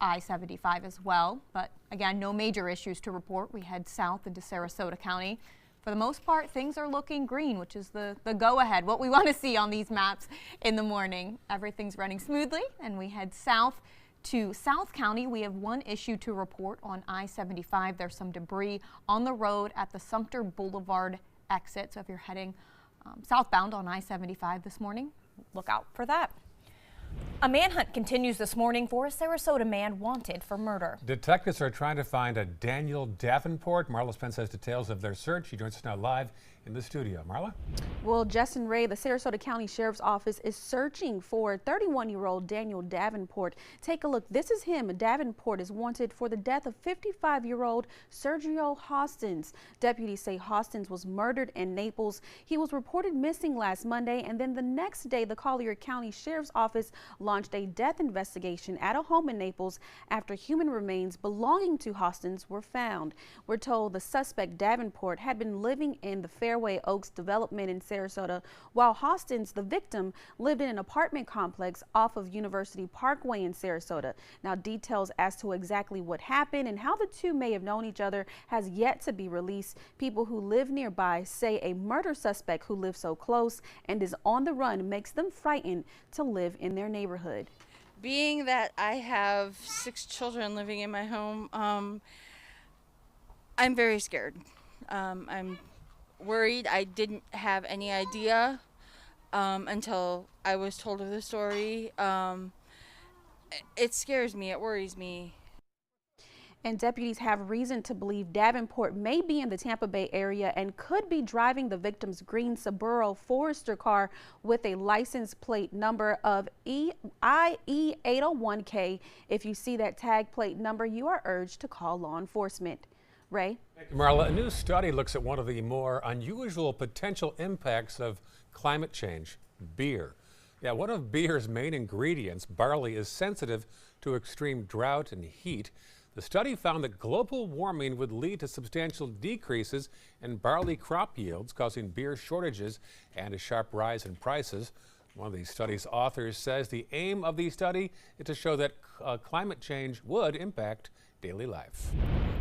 I-75 as well. But again, no major issues to report. We head south into Sarasota County. For the most part, things are looking green, which is the go-ahead, what we want to see on these maps in the morning. Everything's running smoothly, and we head south to South County. We have one issue to report on I-75. There's some debris on the road at the Sumter Boulevard exit. So if you're heading southbound on I-75 this morning, look out for that. A manhunt continues this morning for a Sarasota man wanted for murder. Detectives are trying to find a Daniel Davenport. Marla Spence has details of their search. She joins us now live in the studio. Marla? Well, Justin Ray, the Sarasota County Sheriff's Office is searching for 31-year-old Daniel Davenport. Take a look. This is him. Davenport is wanted for the death of 55-year-old Sergio Hostins. Deputies say Hostins was murdered in Naples. He was reported missing last Monday, and then the next day, the Collier County Sheriff's Office launched a death investigation at a home in Naples after human remains belonging to Hostins were found. We're told the suspect, Davenport, had been living in the Fairway Oaks development in Sarasota, while Hostins, the victim, lived in an apartment complex off of University Parkway in Sarasota. Now, details as to exactly what happened and how the two may have known each other has yet to be released. People who live nearby say a murder suspect who lives so close and is on the run makes them frightened to live in their neighborhood. Being that I have 6 children living in my home, I'm very scared. I'm worried. I didn't have any idea until I was told of the story. It scares me. It worries me. And deputies have reason to believe Davenport may be in the Tampa Bay area and could be driving the victim's green Subaru Forester car with a license plate number of IE801K. If you see that tag plate number, you are urged to call law enforcement. Ray? Thank you, Marla. A new study looks at one of the more unusual potential impacts of climate change, beer. Yeah, one of beer's main ingredients, barley, is sensitive to extreme drought and heat. The study found that global warming would lead to substantial decreases in barley crop yields, causing beer shortages and a sharp rise in prices. One of the study's authors says the aim of the study is to show that climate change would impact daily life.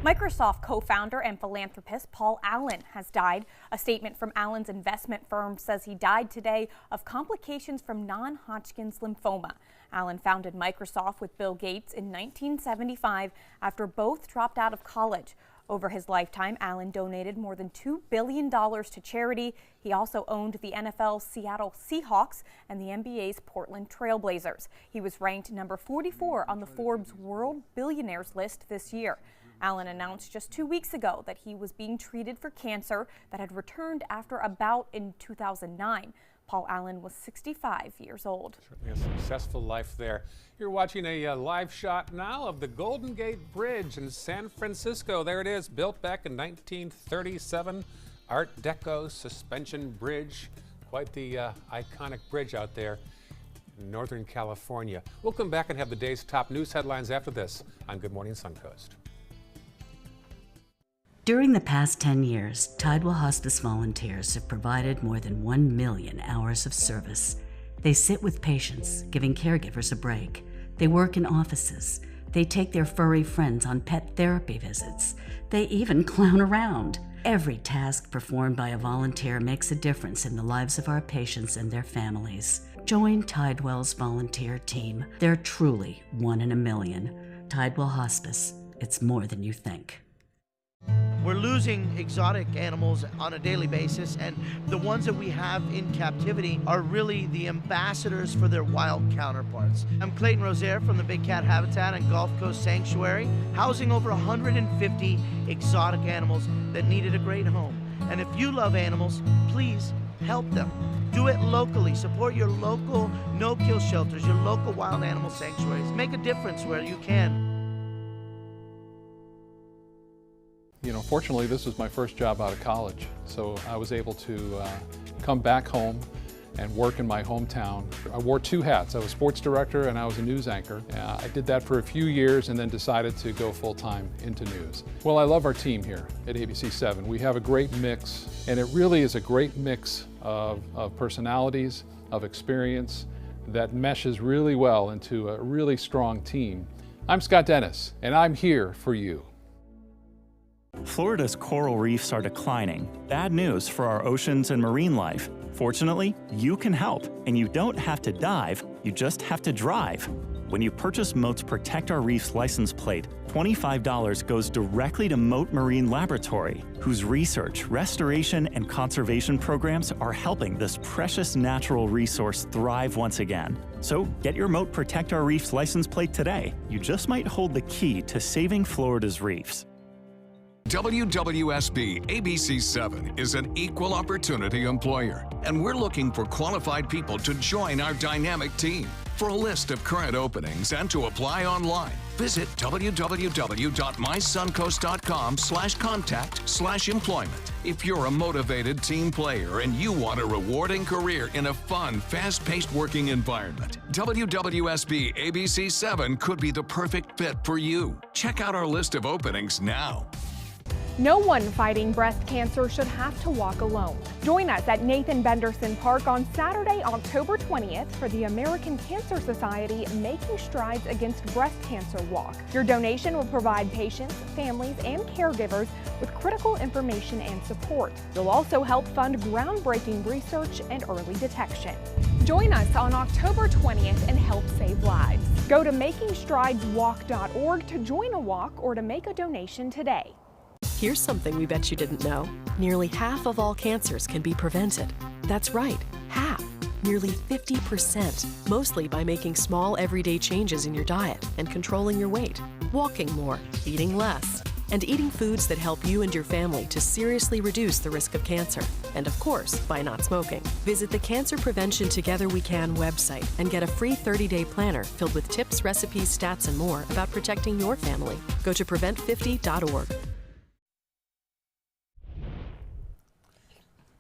Microsoft co-founder and philanthropist Paul Allen has died. A statement from Allen's investment firm says he died today of complications from non-Hodgkin's lymphoma. Allen founded Microsoft with Bill Gates in 1975 after both dropped out of college. Over his lifetime, Allen donated more than $2 billion to charity. He also owned the NFL's Seattle Seahawks and the NBA's Portland Trail Blazers. He was ranked number 44 on the Forbes World Billionaires list this year. Allen announced just 2 weeks ago that he was being treated for cancer that had returned after a bout in 2009. Paul Allen was 65 years old. Certainly a successful life there. You're watching a live shot now of the Golden Gate Bridge in San Francisco. There it is, built back in 1937. Art Deco suspension bridge. Quite the iconic bridge out there in Northern California. We'll come back and have the day's top news headlines after this on Good Morning Suncoast. During the past 10 years, Tidewell Hospice volunteers have provided more than 1 million hours of service. They sit with patients, giving caregivers a break. They work in offices. They take their furry friends on pet therapy visits. They even clown around. Every task performed by a volunteer makes a difference in the lives of our patients and their families. Join Tidewell's volunteer team. They're truly 1 in a million. Tidewell Hospice. It's more than you think. We're losing exotic animals on a daily basis, and the ones that we have in captivity are really the ambassadors for their wild counterparts. I'm Clayton Rozier from the Big Cat Habitat and Gulf Coast Sanctuary, housing over 150 exotic animals that needed a great home. And if you love animals, please help them. Do it locally. Support your local no-kill shelters, your local wild animal sanctuaries. Make a difference where you can. You know, fortunately, this was my first job out of college, so I was able to come back home and work in my hometown. I wore 2 hats. I was sports director and I was a news anchor. I did that for a few years and then decided to go full-time into news. Well, I love our team here at ABC7. We have a great mix, and it really is a great mix of personalities, of experience that meshes really well into a really strong team. I'm Scott Dennis, and I'm here for you. Florida's coral reefs are declining. Bad news for our oceans and marine life. Fortunately, you can help, and you don't have to dive, you just have to drive. When you purchase Moat's Protect Our Reefs license plate, $25 goes directly to Moat Marine Laboratory, whose research, restoration, and conservation programs are helping this precious natural resource thrive once again. So get your Moat Protect Our Reefs license plate today. You just might hold the key to saving Florida's reefs. WWSB ABC7 is an equal opportunity employer, and we're looking for qualified people to join our dynamic team. For a list of current openings and to apply online, visit www.mysuncoast.com/contact/employment. If you're a motivated team player and you want a rewarding career in a fun, fast-paced working environment, WWSB ABC7 could be the perfect fit for you. Check out our list of openings now. No one fighting breast cancer should have to walk alone. Join us at Nathan Benderson Park on Saturday, October 20th for the American Cancer Society Making Strides Against Breast Cancer Walk. Your donation will provide patients, families, and caregivers with critical information and support. You'll also help fund groundbreaking research and early detection. Join us on October 20th and help save lives. Go to makingstrideswalk.org to join a walk or to make a donation today. Here's something we bet you didn't know. Nearly half of all cancers can be prevented. That's right, half. Nearly 50%, mostly by making small everyday changes in your diet and controlling your weight, walking more, eating less, and eating foods that help you and your family to seriously reduce the risk of cancer. And of course, by not smoking. Visit the Cancer Prevention Together We Can website and get a free 30-day planner filled with tips, recipes, stats, and more about protecting your family. Go to prevent50.org.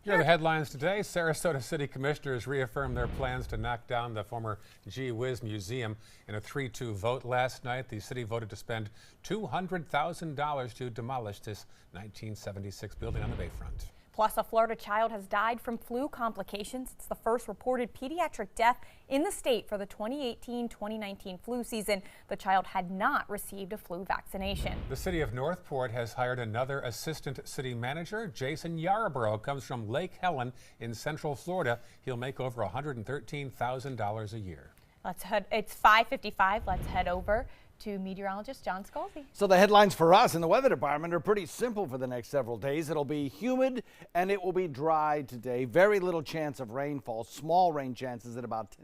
Here are the headlines today. Sarasota City Commissioners reaffirmed their plans to knock down the former Gee Whiz Museum in a 3-2 vote last night. The city voted to spend $200,000 to demolish this 1976 building on the Bayfront. Plus, a Florida child has died from flu complications. It's the first reported pediatric death in the state for the 2018-2019 flu season. The child had not received a flu vaccination. The city of Northport has hired another assistant city manager. Jason Yarborough comes from Lake Helen in Central Florida. He'll make over $113,000 a year. It's 5:55. Let's head over to meteorologist John Scalzi. So the headlines for us in the weather department are pretty simple for the next several days. It'll be humid and it will be dry today. Very little chance of rainfall. Small rain chances at about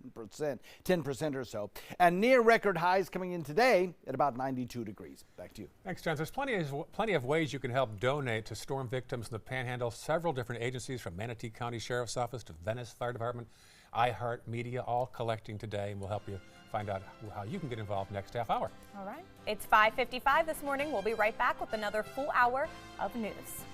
10% or so. And near record highs coming in today at about 92 degrees. Back to you. Thanks, John. There's plenty of ways you can help donate to storm victims in the Panhandle. Several different agencies from Manatee County Sheriff's Office to Venice Fire Department, iHeart Media, all collecting today, and we'll help you find out how you can get involved next half hour. All right. It's 5:55 this morning. We'll be right back with another full hour of news.